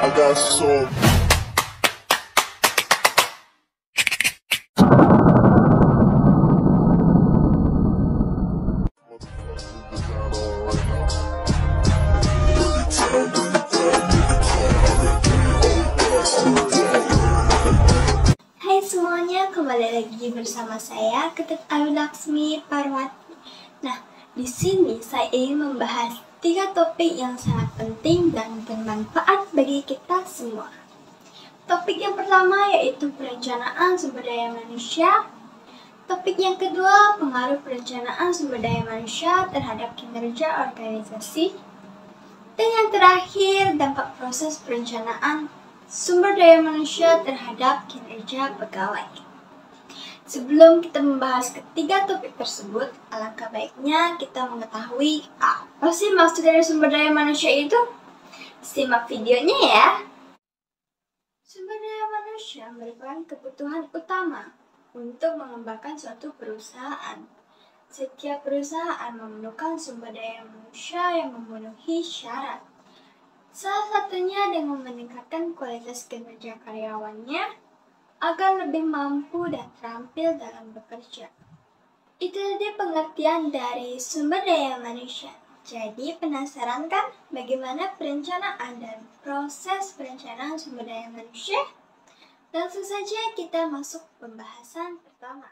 I got some. Hai semuanya, kembali lagi bersama saya Ketut Ayu Laksmi Parwati. Nah, di sini saya ingin membahas 3 topik yang sangat penting dan bermanfaat bagi kita semua. Topik yang pertama yaitu perencanaan sumber daya manusia. Topik yang kedua, pengaruh perencanaan sumber daya manusia terhadap kinerja organisasi. Dan yang terakhir, dampak proses perencanaan sumber daya manusia terhadap kinerja pegawai. Sebelum kita membahas ketiga topik tersebut, alangkah baiknya kita mengetahui apa sih maksud dari sumber daya manusia itu? Simak videonya ya. Sumber daya manusia merupakan kebutuhan utama untuk mengembangkan suatu perusahaan. Setiap perusahaan memerlukan sumber daya manusia yang memenuhi syarat. Salah satunya dengan meningkatkan kualitas kinerja karyawannya agar lebih mampu dan terampil dalam bekerja. Itu tadi pengertian dari sumber daya manusia. Jadi penasaran kan bagaimana perencanaan dan proses perencanaan sumber daya manusia? Langsung saja kita masuk pembahasan pertama.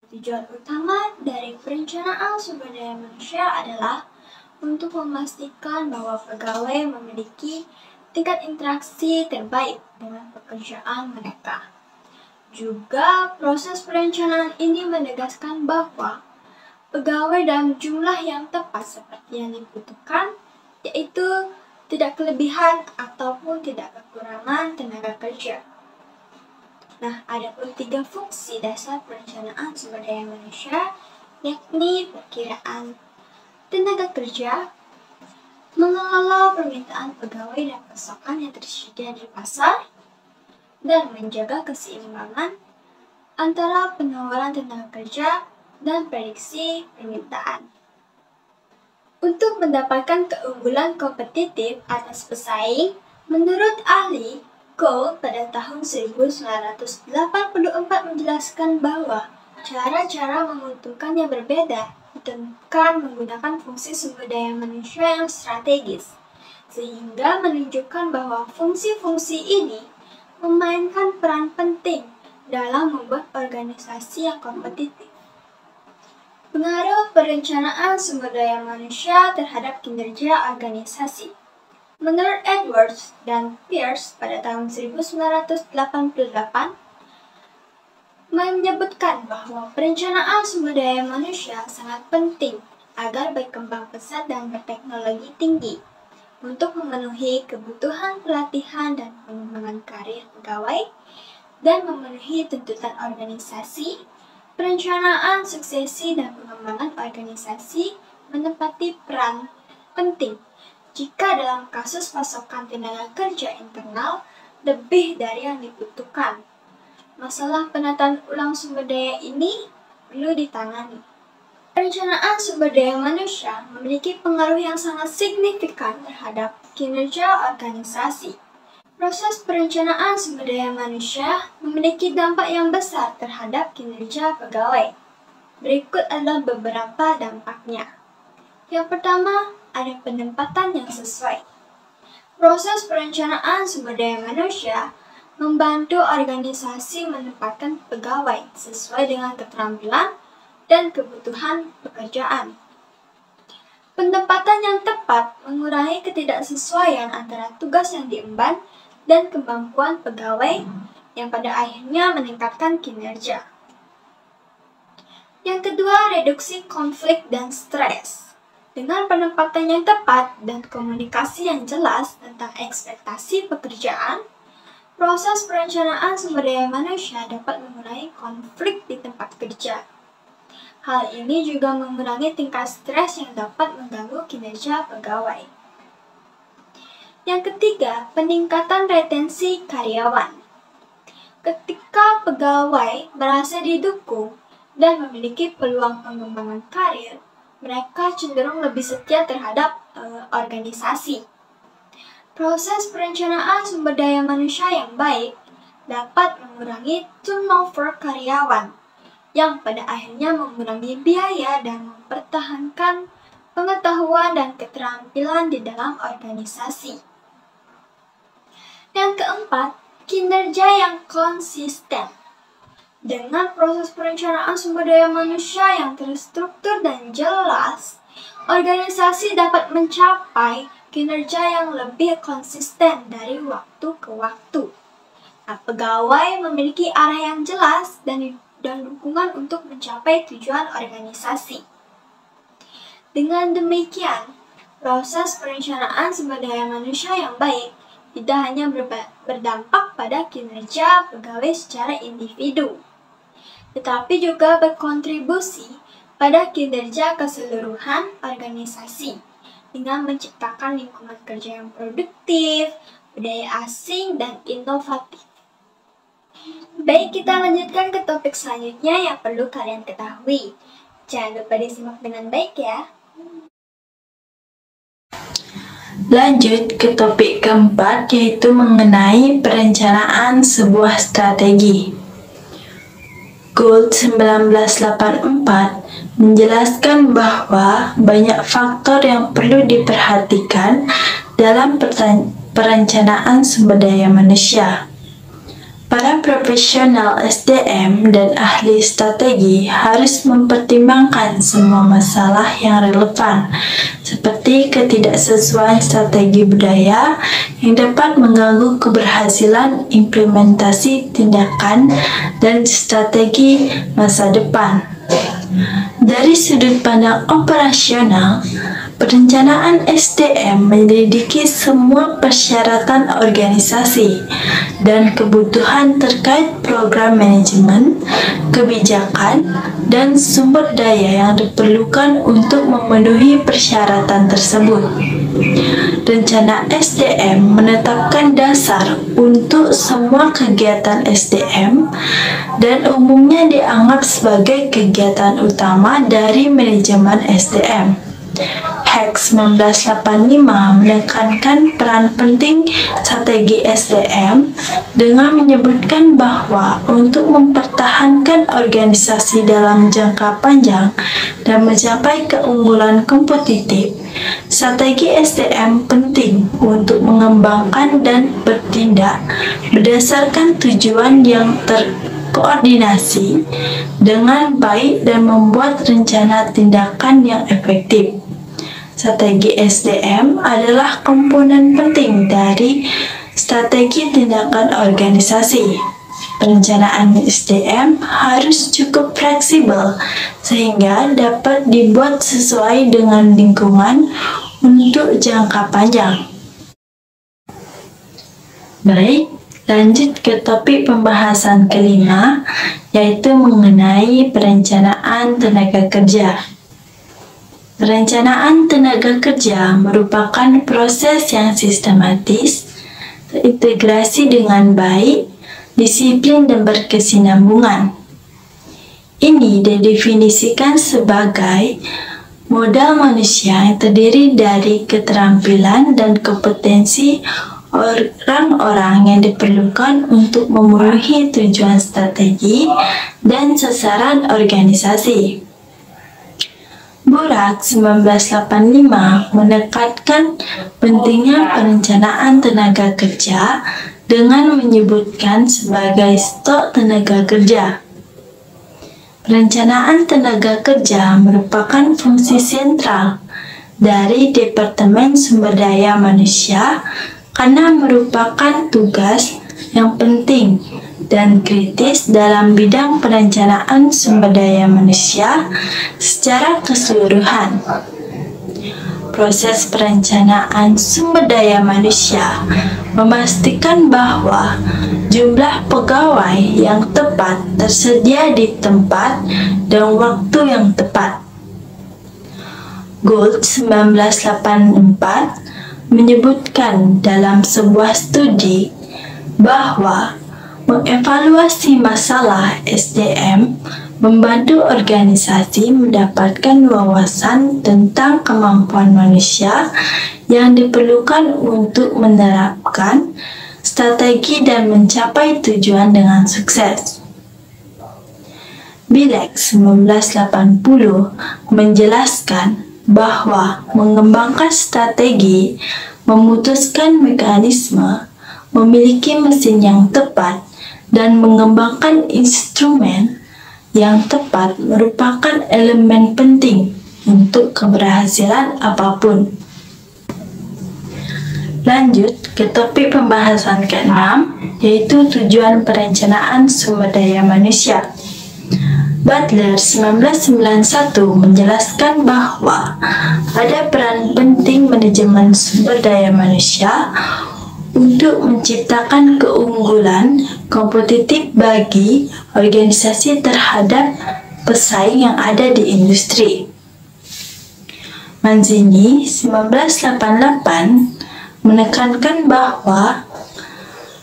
Tujuan utama dari perencanaan sumber daya manusia adalah untuk memastikan bahwa pegawai memiliki tingkat interaksi terbaik dengan pekerjaan mereka. Juga, proses perencanaan ini menegaskan bahwa pegawai dalam jumlah yang tepat seperti yang dibutuhkan, yaitu tidak kelebihan ataupun tidak kekurangan tenaga kerja. Nah, ada pun 3 fungsi dasar perencanaan sumber daya manusia, yakni perkiraan tenaga kerja, mengelola permintaan pegawai dan pasokan yang tersedia di pasar, dan menjaga keseimbangan antara penawaran tenaga kerja dan prediksi permintaan. Untuk mendapatkan keunggulan kompetitif atas pesaing, menurut ahli Cole pada tahun 1984 menjelaskan bahwa cara-cara menguntungkan yang berbeda ditentukan menggunakan fungsi sumber daya manusia yang strategis, sehingga menunjukkan bahwa fungsi-fungsi ini memainkan peran penting dalam membuat organisasi yang kompetitif. Pengaruh perencanaan sumber daya manusia terhadap kinerja organisasi. Menurut Edwards dan Pierce pada tahun 1988, menyebutkan bahwa perencanaan sumber daya manusia sangat penting agar berkembang pesat dan berteknologi tinggi untuk memenuhi kebutuhan pelatihan dan pengembangan karir pegawai dan memenuhi tuntutan organisasi. Perencanaan suksesi dan pengembangan organisasi menempati peran penting jika dalam kasus pasokan tenaga kerja internal lebih dari yang dibutuhkan. Masalah penataan ulang sumber daya ini perlu ditangani. Perencanaan sumber daya manusia memiliki pengaruh yang sangat signifikan terhadap kinerja organisasi. Proses perencanaan sumber daya manusia memiliki dampak yang besar terhadap kinerja pegawai. Berikut adalah beberapa dampaknya. Yang pertama, ada penempatan yang sesuai. Proses perencanaan sumber daya manusia membantu organisasi menempatkan pegawai sesuai dengan keterampilan dan kebutuhan pekerjaan. Penempatan yang tepat mengurangi ketidaksesuaian antara tugas yang diemban dan kemampuan pegawai yang pada akhirnya meningkatkan kinerja. Yang kedua, reduksi konflik dan stres. Dengan penempatan yang tepat dan komunikasi yang jelas tentang ekspektasi pekerjaan, proses perencanaan sumber daya manusia dapat mengurangi konflik di tempat kerja. Hal ini juga mengurangi tingkat stres yang dapat mengganggu kinerja pegawai. Yang ketiga, peningkatan retensi karyawan. Ketika pegawai merasa didukung dan memiliki peluang pengembangan karir, mereka cenderung lebih setia terhadap organisasi. Proses perencanaan sumber daya manusia yang baik dapat mengurangi turnover karyawan, yang pada akhirnya mengurangi biaya dan mempertahankan pengetahuan dan keterampilan di dalam organisasi. Yang keempat, kinerja yang konsisten. Dengan proses perencanaan sumber daya manusia yang terstruktur dan jelas, organisasi dapat mencapai kinerja yang lebih konsisten dari waktu ke waktu. Nah, pegawai memiliki arah yang jelas dan dukungan untuk mencapai tujuan organisasi. Dengan demikian, proses perencanaan sumber daya manusia yang baik tidak hanya berdampak pada kinerja pegawai secara individu, tetapi juga berkontribusi pada kinerja keseluruhan organisasi dengan menciptakan lingkungan kerja yang produktif, budaya asing, dan inovatif. Baik, kita lanjutkan ke topik selanjutnya yang perlu kalian ketahui. Jangan lupa disimak dengan baik ya. Lanjut ke topik keempat, yaitu mengenai perencanaan sebuah strategi. Gould 1984 menjelaskan bahwa banyak faktor yang perlu diperhatikan dalam perencanaan sumber daya manusia. Para profesional SDM dan ahli strategi harus mempertimbangkan semua masalah yang relevan, seperti ketidaksesuaian strategi budaya yang dapat mengganggu keberhasilan implementasi tindakan dan strategi masa depan. Dari sudut pandang operasional, perencanaan SDM menyelidiki semua persyaratan organisasi dan kebutuhan terkait program manajemen, kebijakan, dan sumber daya yang diperlukan untuk memenuhi persyaratan tersebut. Rencana SDM menetapkan dasar untuk semua kegiatan SDM dan umumnya dianggap sebagai kegiatan utama dari manajemen SDM. Hacks 1985 menekankan peran penting strategi SDM dengan menyebutkan bahwa untuk mempertahankan organisasi dalam jangka panjang dan mencapai keunggulan kompetitif, strategi SDM penting untuk mengembangkan dan bertindak berdasarkan tujuan yang terkoordinasi dengan baik dan membuat rencana tindakan yang efektif. Strategi SDM adalah komponen penting dari strategi tindakan organisasi. Perencanaan SDM harus cukup fleksibel sehingga dapat dibuat sesuai dengan lingkungan untuk jangka panjang. Baik, lanjut ke topik pembahasan kelima, yaitu mengenai perencanaan tenaga kerja. Perencanaan tenaga kerja merupakan proses yang sistematis, terintegrasi dengan baik, disiplin, dan berkesinambungan. Ini didefinisikan sebagai modal manusia yang terdiri dari keterampilan dan kompetensi orang-orang yang diperlukan untuk memenuhi tujuan strategi dan sasaran organisasi. Burak 1985 menekankan pentingnya perencanaan tenaga kerja dengan menyebutkan sebagai stok tenaga kerja. Perencanaan tenaga kerja merupakan fungsi sentral dari Departemen Sumber Daya Manusia karena merupakan tugas yang penting dan kritis dalam bidang perencanaan sumber daya manusia secara keseluruhan. Proses perencanaan sumber daya manusia memastikan bahwa jumlah pegawai yang tepat tersedia di tempat dan waktu yang tepat. Gould 1984 menyebutkan dalam sebuah studi bahwa mengevaluasi masalah SDM membantu organisasi mendapatkan wawasan tentang kemampuan manusia yang diperlukan untuk menerapkan strategi dan mencapai tujuan dengan sukses. Bilex 1980 menjelaskan bahwa mengembangkan strategi, memutuskan mekanisme, memiliki mesin yang tepat, dan mengembangkan instrumen yang tepat merupakan elemen penting untuk keberhasilan apapun. Lanjut ke topik pembahasan ke-6, yaitu tujuan perencanaan sumber daya manusia. Butler 1991 menjelaskan bahwa ada peran penting manajemen sumber daya manusia untuk menciptakan keunggulan kompetitif bagi organisasi terhadap pesaing yang ada di industri. Manzini 1988 menekankan bahwa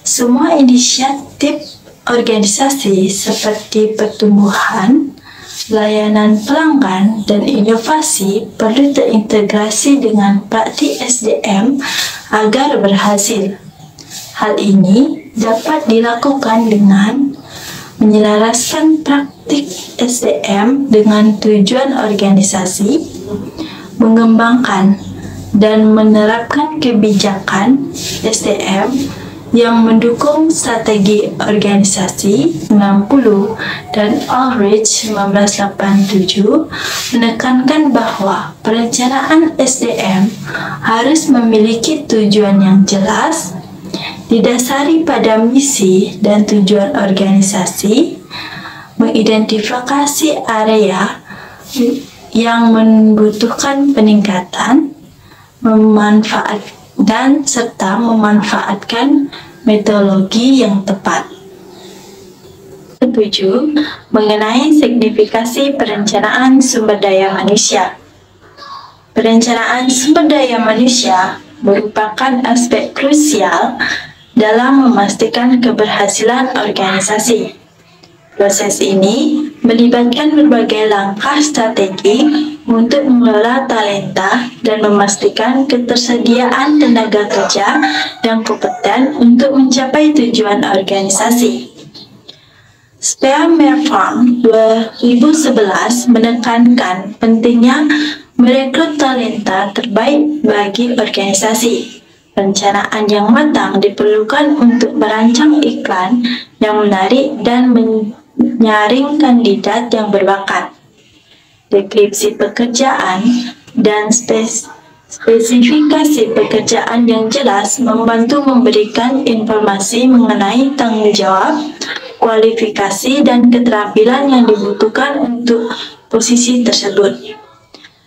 semua inisiatif organisasi seperti pertumbuhan, layanan pelanggan, dan inovasi perlu terintegrasi dengan praktik SDM agar berhasil. Hal ini dapat dilakukan dengan menyelaraskan praktik SDM dengan tujuan organisasi, mengembangkan dan menerapkan kebijakan SDM yang mendukung strategi organisasi 90, dan Ulrich 1987 menekankan bahwa perencanaan SDM harus memiliki tujuan yang jelas, didasari pada misi dan tujuan organisasi, mengidentifikasi area yang membutuhkan peningkatan, serta memanfaatkan metodologi yang tepat. 7. Mengenai signifikasi perencanaan sumber daya manusia. Perencanaan sumber daya manusia merupakan aspek krusial dalam memastikan keberhasilan organisasi. Proses ini melibatkan berbagai langkah strategi untuk mengelola talenta dan memastikan ketersediaan tenaga kerja yang kompeten untuk mencapai tujuan organisasi. Spearman 2011 menekankan pentingnya merekrut talenta terbaik bagi organisasi. Perencanaan yang matang diperlukan untuk merancang iklan yang menarik dan menyaring kandidat yang berbakat. Deskripsi pekerjaan dan spesifikasi pekerjaan yang jelas membantu memberikan informasi mengenai tanggung jawab, kualifikasi, dan keterampilan yang dibutuhkan untuk posisi tersebut.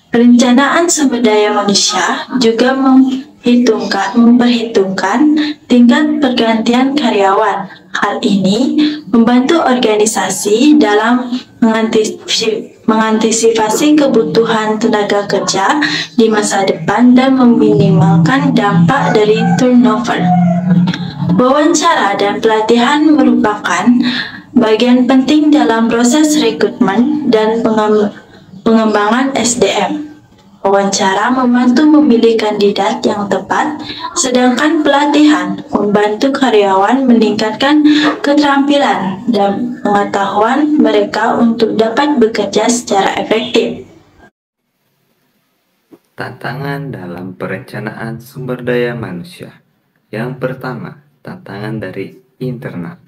Perencanaan sumber daya manusia juga memperhitungkan tingkat pergantian karyawan. Hal ini membantu organisasi dalam mengantisipasi kebutuhan tenaga kerja di masa depan dan meminimalkan dampak dari turnover. Wawancara dan pelatihan merupakan bagian penting dalam proses rekrutmen dan pengembangan SDM. Wawancara membantu memilih kandidat yang tepat, sedangkan pelatihan membantu karyawan meningkatkan keterampilan dan pengetahuan mereka untuk dapat bekerja secara efektif. Tantangan dalam perencanaan sumber daya manusia. Yang pertama, tantangan dari internal.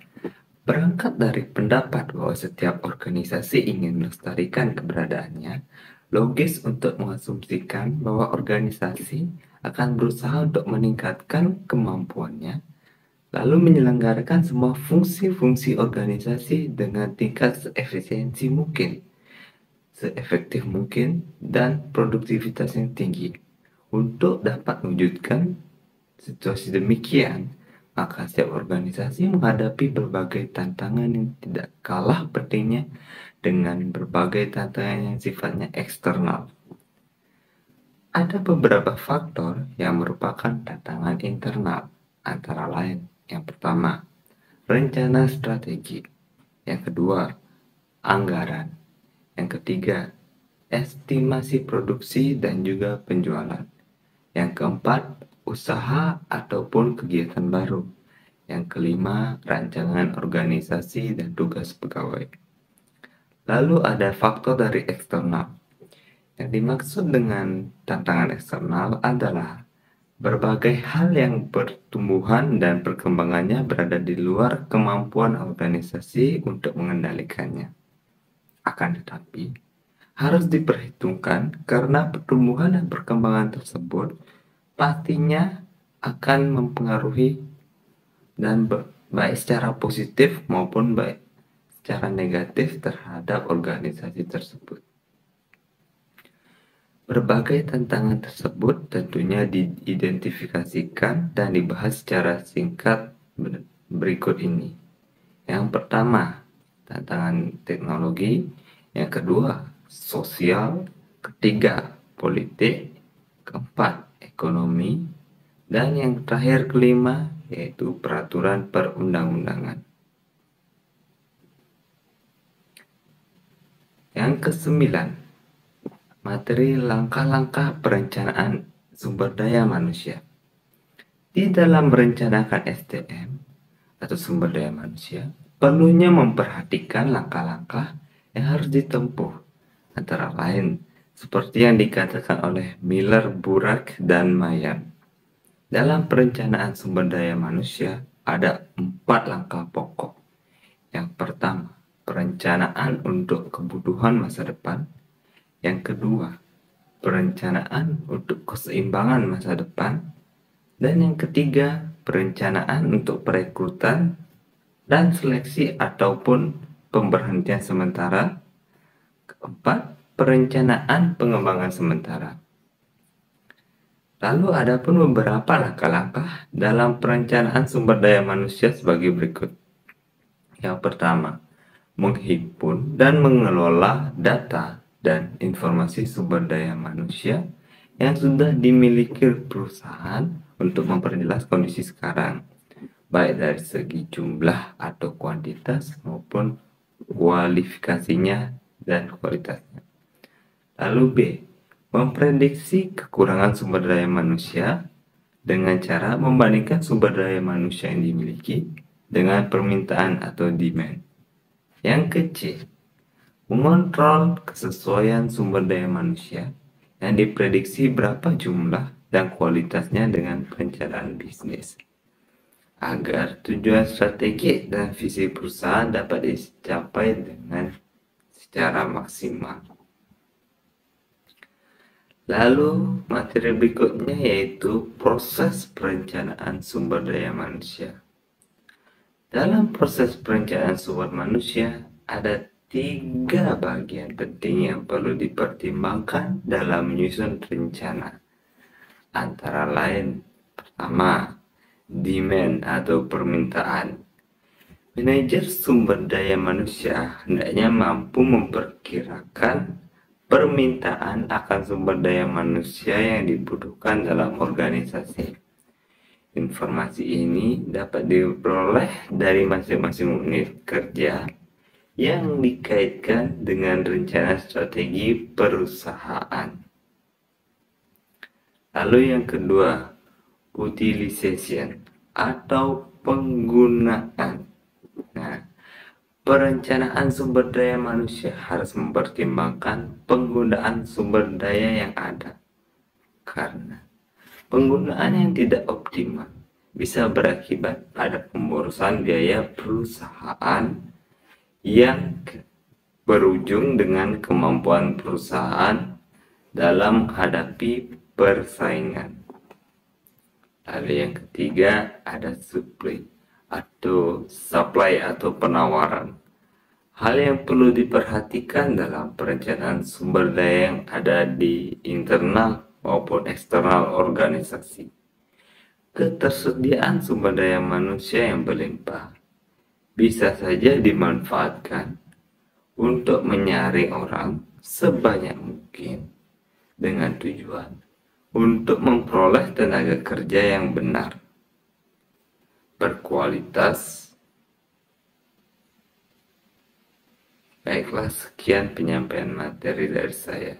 Berangkat dari pendapat bahwa setiap organisasi ingin melestarikan keberadaannya, logis untuk mengasumsikan bahwa organisasi akan berusaha untuk meningkatkan kemampuannya, lalu menyelenggarakan semua fungsi-fungsi organisasi dengan tingkat seefisiensi mungkin, seefektif mungkin, dan produktivitas yang tinggi. Untuk dapat mewujudkan situasi demikian, maka setiap organisasi menghadapi berbagai tantangan yang tidak kalah pentingnya dengan berbagai tantangan yang sifatnya eksternal. Ada beberapa faktor yang merupakan tantangan internal, antara lain yang pertama, rencana strategi. Yang kedua, anggaran. Yang ketiga, estimasi produksi dan juga penjualan. Yang keempat, usaha ataupun kegiatan baru. Yang kelima, rancangan organisasi dan tugas pegawai. Lalu ada faktor dari eksternal. Yang dimaksud dengan tantangan eksternal adalah berbagai hal yang pertumbuhan dan perkembangannya berada di luar kemampuan organisasi untuk mengendalikannya. Akan tetapi, harus diperhitungkan karena pertumbuhan dan perkembangan tersebut pastinya akan mempengaruhi dan baik secara positif maupun baik secara negatif terhadap organisasi tersebut. Berbagai tantangan tersebut tentunya diidentifikasikan dan dibahas secara singkat berikut ini. Yang pertama, tantangan teknologi. Yang kedua, sosial. Ketiga, politik. Keempat, ekonomi. Dan yang terakhir kelima, yaitu peraturan perundang-undangan. Yang kesembilan, materi langkah-langkah perencanaan sumber daya manusia. Di dalam merencanakan SDM atau sumber daya manusia, perlunya memperhatikan langkah-langkah yang harus ditempuh, antara lain seperti yang dikatakan oleh Miller, Burak, dan Mayan. Dalam perencanaan sumber daya manusia ada 4 langkah pokok. Yang pertama, perencanaan untuk kebutuhan masa depan. Yang kedua, perencanaan untuk keseimbangan masa depan. Dan yang ketiga, perencanaan untuk perekrutan dan seleksi ataupun pemberhentian sementara. Keempat, perencanaan pengembangan sementara. Lalu ada pun beberapa langkah-langkah dalam perencanaan sumber daya manusia sebagai berikut. Yang pertama, menghimpun dan mengelola data dan informasi sumber daya manusia yang sudah dimiliki perusahaan untuk memperjelas kondisi sekarang, baik dari segi jumlah atau kuantitas maupun kualifikasinya dan kualitasnya. Lalu B, memprediksi kekurangan sumber daya manusia dengan cara membandingkan sumber daya manusia yang dimiliki dengan permintaan atau demand. Yang ke-C, mengontrol kesesuaian sumber daya manusia yang diprediksi berapa jumlah dan kualitasnya dengan perencanaan bisnis, agar tujuan strategi dan visi perusahaan dapat dicapai dengan secara maksimal. Lalu materi berikutnya yaitu proses perencanaan sumber daya manusia. Dalam proses perencanaan sumber manusia ada 3 bagian penting yang perlu dipertimbangkan dalam menyusun rencana. Antara lain, pertama, demand atau permintaan. Manajer sumber daya manusia hendaknya mampu memperkirakan permintaan akan sumber daya manusia yang dibutuhkan dalam organisasi. Informasi ini dapat diperoleh dari masing-masing unit kerja yang dikaitkan dengan rencana strategi perusahaan. Lalu yang kedua, utilization atau penggunaan. Nah, perencanaan sumber daya manusia harus mempertimbangkan penggunaan sumber daya yang ada. Karena penggunaan yang tidak optimal bisa berakibat pada pemborosan biaya perusahaan yang berujung dengan kemampuan perusahaan dalam menghadapi persaingan. Lalu yang ketiga ada supply atau penawaran. Hal yang perlu diperhatikan dalam perencanaan sumber daya yang ada di internal maupun eksternal organisasi. Ketersediaan sumber daya manusia yang berlimpah bisa saja dimanfaatkan untuk menyaring orang sebanyak mungkin dengan tujuan untuk memperoleh tenaga kerja yang benar, berkualitas, Baiklah, sekian penyampaian materi dari saya.